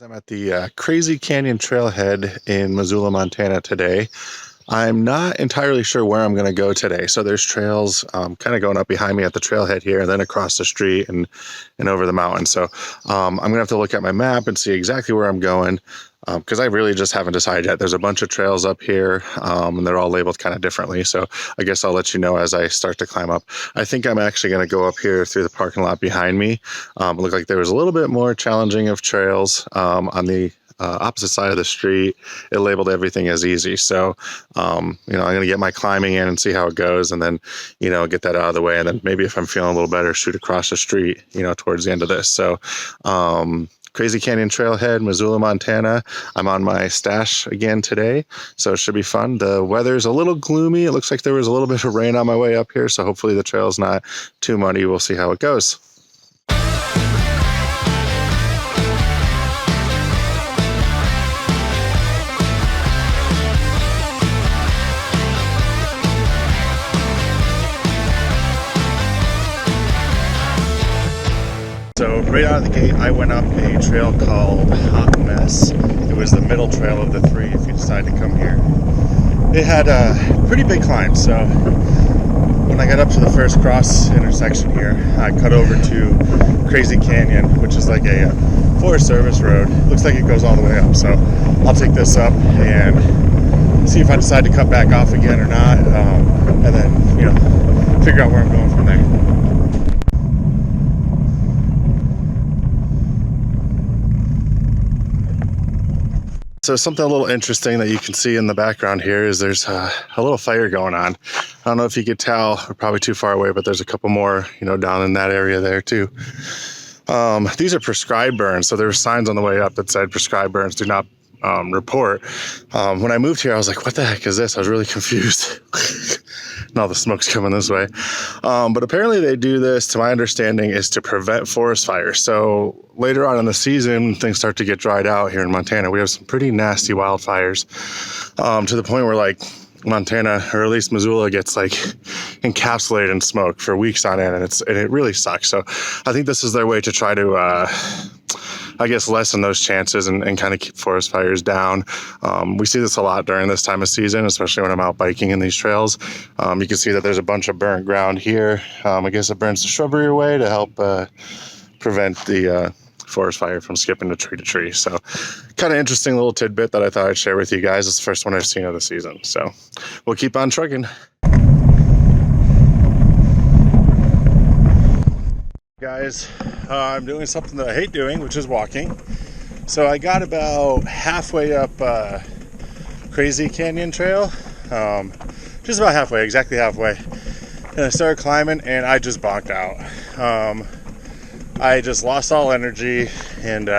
I'm at the Crazy Canyon Trailhead in Missoula, Montana today. I'm not entirely sure where I'm going to go today. So there's trails kind of going up behind me at the trailhead here and then across the street and over the mountain. So I'm going to have to look at my map and see exactly where I'm going because I really just haven't decided yet. There's a bunch of trails up here and they're all labeled kind of differently. So I guess I'll let you know as I start to climb up. I think I'm actually going to go up here through the parking lot behind me. It looked like there was a little bit more challenging of trails on the opposite side of the street. It labeled everything as easy. So, I'm going to get my climbing in and see how it goes and then, get that out of the way. And then maybe if I'm feeling a little better, shoot across the street, towards the end of this. So, Crazy Canyon Trailhead, Missoula, Montana. I'm on my Stache again today, so it should be fun. The weather's a little gloomy. It looks like there was a little bit of rain on my way up here, so hopefully the trail's not too muddy. We'll see how it goes. So right out of the gate, I went up a trail called Hot Mess. It was the middle trail of the three if you decide to come here. It had a pretty big climb, so when I got up to the first cross intersection here, I cut over to Crazy Canyon, which is like a Forest Service road. Looks like it goes all the way up, so I'll take this up and see if I decide to cut back off again or not, and then, figure out where I'm going from there. So something a little interesting that you can see in the background here is there's a little fire going on. I don't know if you could tell, we're probably too far away, but there's a couple more, down in that area there too. These are prescribed burns. So there were signs on the way up that said prescribed burns do not report. When I moved here, I was like, what the heck is this? I was really confused. And all the smoke's coming this way. But apparently they do this, to my understanding, is to prevent forest fires. So later on in the season, things start to get dried out here in Montana. We have some pretty nasty wildfires to the point where like Montana, or at least Missoula, gets like encapsulated in smoke for weeks on end, and it really sucks. So I think this is their way to try to lessen those chances and kind of keep forest fires down. We see this a lot during this time of season, especially when I'm out biking in these trails. You can see that there's a bunch of burnt ground here. I guess it burns the shrubbery away to help prevent the forest fire from skipping to tree. So kind of interesting little tidbit that I thought I'd share with you guys. It's the first one I've seen of the season. So we'll keep on trucking. Guys, I'm doing something that I hate doing, which is walking. So I got about halfway up Crazy Canyon Trail, just about halfway, exactly halfway, and I started climbing and I just bonked out. I just lost all energy, and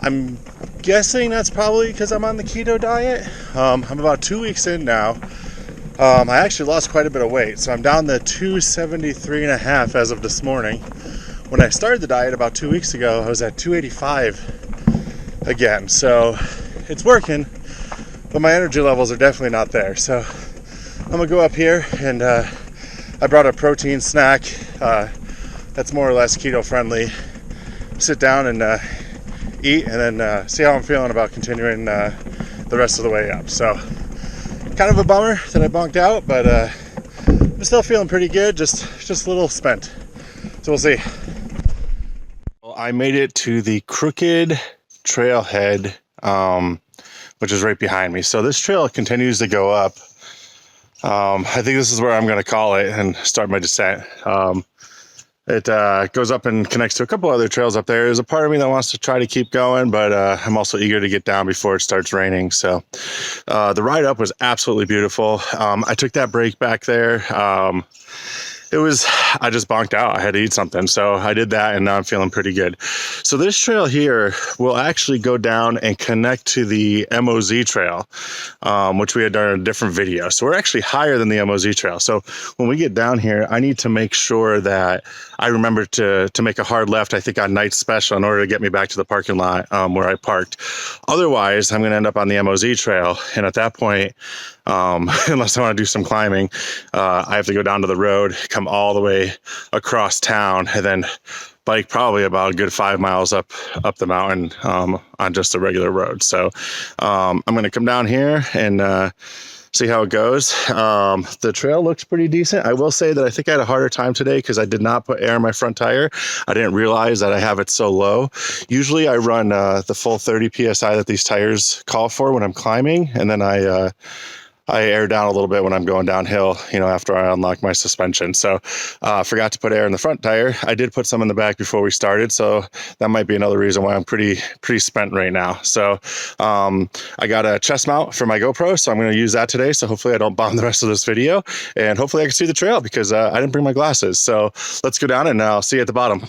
I'm guessing that's probably because I'm on the keto diet. I'm about 2 weeks in now. I actually lost quite a bit of weight, so I'm down to 273.5 as of this morning. When I started the diet about 2 weeks ago, I was at 285 again, so it's working, but my energy levels are definitely not there. So I'm gonna go up here, and I brought a protein snack that's more or less keto friendly. Sit down and eat, and then see how I'm feeling about continuing the rest of the way up. So kind of a bummer that I bonked out, but I'm still feeling pretty good, just a little spent. So we'll see. Well, I made it to the Crooked Trailhead, which is right behind me. So this trail continues to go up. I think this is where I'm going to call it and start my descent. It goes up and connects to a couple other trails up there. There's a part of me that wants to try to keep going, but I'm also eager to get down before it starts raining. So the ride up was absolutely beautiful. I took that break back there. I just bonked out. I had to eat something. So I did that, and now I'm feeling pretty good. So this trail here will actually go down and connect to the MOZ trail, which we had done in a different video. So we're actually higher than the MOZ trail. So when we get down here, I need to make sure that I remember to make a hard left, I think on Night Special, in order to get me back to the parking lot where I parked. Otherwise, I'm going to end up on the MOZ trail. And at that point, unless I want to do some climbing, I have to go down to the road, come all the way across town, and then bike probably about a good 5 miles up the mountain on just a regular road. So I'm going to come down here and see how it goes. The trail looks pretty decent. I will say that I think I had a harder time today because I did not put air in my front tire. I didn't realize that I have it so low. Usually I run the full 30 PSI that these tires call for when I'm climbing, and then I air down a little bit when I'm going downhill, after I unlock my suspension. So forgot to put air in the front tire. I did put some in the back before we started, so that might be another reason why I'm pretty spent right now. So I got a chest mount for my GoPro, so I'm going to use that today. So hopefully I don't bomb the rest of this video, and hopefully I can see the trail because I didn't bring my glasses. So let's go down and I'll see you at the bottom.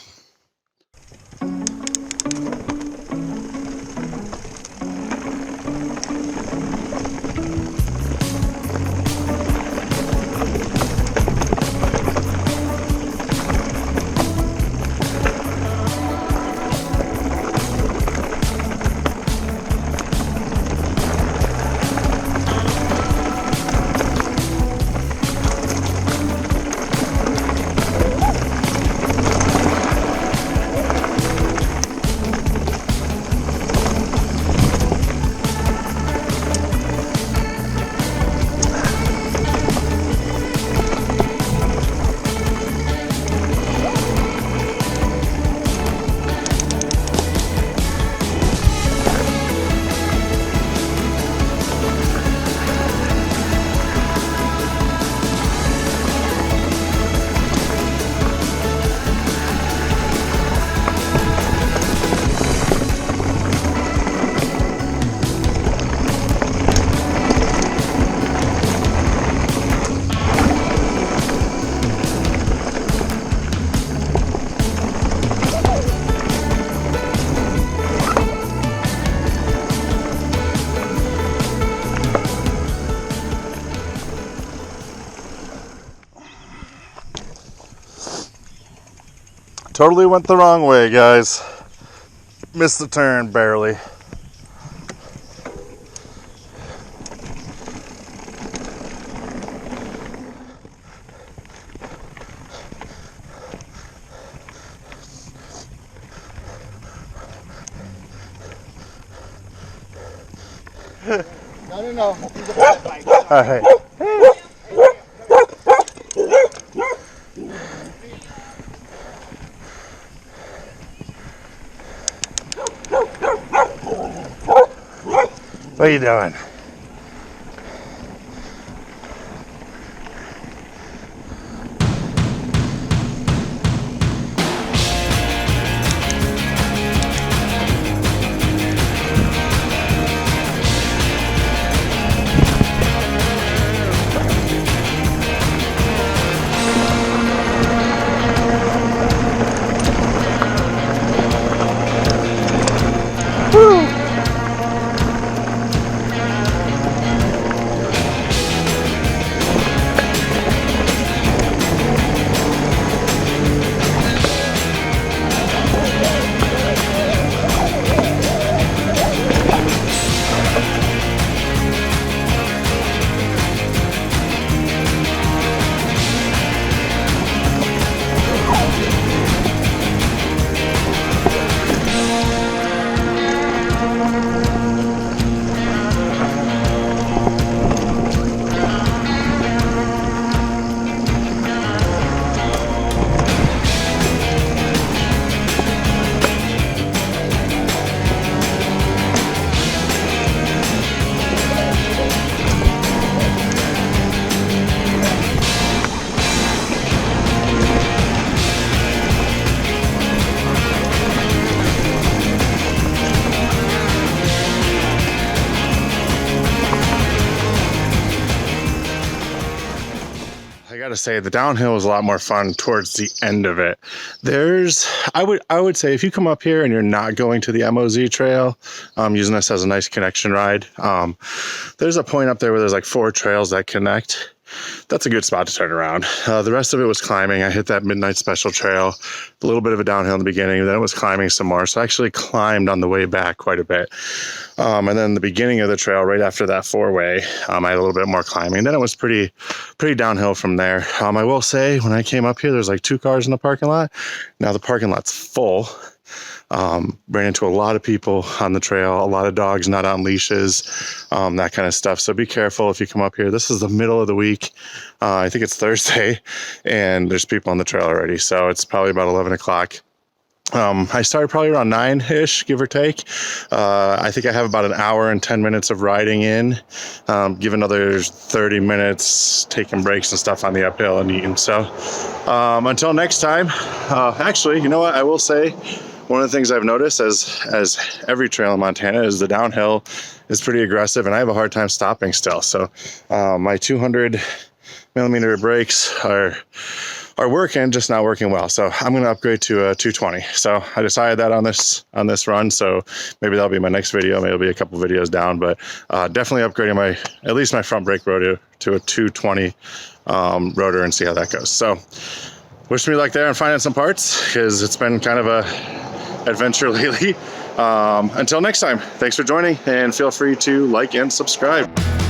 Totally went the wrong way, guys. Missed the turn barely. No. All right. What are you doing? I gotta say, the downhill is a lot more fun towards the end of it. I would say if you come up here and you're not going to the MOZ trail, using this as a nice connection ride, there's a point up there where there's like 4 trails that connect. that's a good spot to turn around. The rest of it was climbing. I hit that midnight special trail, a little bit of a downhill in the beginning, then it was climbing some more. So I actually climbed on the way back quite a bit. And then the beginning of the trail, right after that 4-way, I had a little bit more climbing. Then it was pretty downhill from there. I will say, when I came up here, there's like 2 cars in the parking lot. Now the parking lot's full. Ran into a lot of people on the trail, a lot of dogs not on leashes, that kind of stuff. So be careful if you come up here. This is the middle of the week. I think it's Thursday, and there's people on the trail already. So it's probably about 11 o'clock. I started probably around 9-ish, give or take. I think I have about an hour and 10 minutes of riding in, give another 30 minutes, taking breaks and stuff on the uphill and eating. So until next time, actually, you know what? I will say, one of the things I've noticed as every trail in Montana is the downhill is pretty aggressive, and I have a hard time stopping still. So my 200 millimeter brakes are working, just not working well. So I'm going to upgrade to a 220. So I decided that on this run. So maybe that'll be my next video. Maybe it'll be a couple videos down, but definitely upgrading at least my front brake rotor to a 220 rotor and see how that goes. So wish me luck there and finding some parts, because it's been kind of a adventure lately. Until next time, thanks for joining, and feel free to like and subscribe.